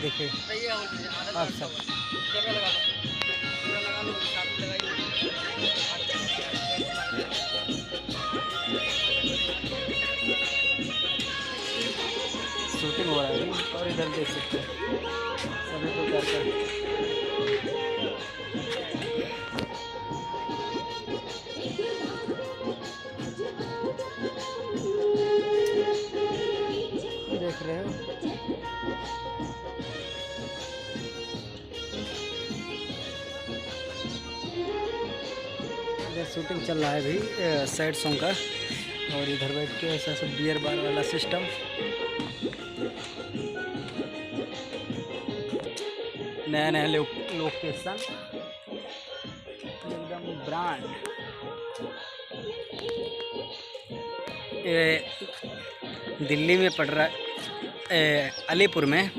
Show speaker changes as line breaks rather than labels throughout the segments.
देखिए आप सब शूटिंग हो रहा है अभी। और इधर देख सकते हैं सभी प्रकार का देख रहे हो। इधर शूटिंग चल रहा है अभी सैड सॉन्ग का। और इधर बैठ के ऐसा सब बियर बार वाला सिस्टम, नया नया लोकेशन, एकदम ब्रांड। ये दिल्ली में पड़ रहा है, अलीपुर में।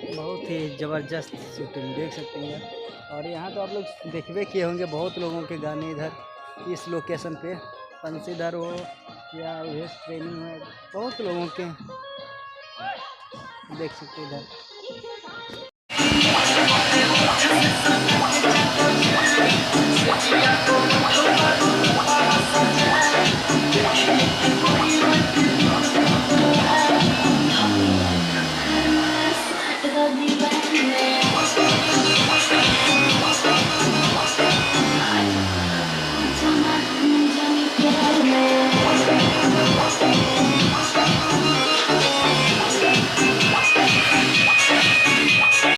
बहुत ही ज़बरदस्त शूटिंग देख सकते हैं। और यहाँ तो आप लोग देखबे किए होंगे बहुत लोगों के गाने इधर इस लोकेशन पे, बंसीधर हो या वेस्ट ट्रेनिंग में, बहुत लोगों के देख सकते हैं इधर।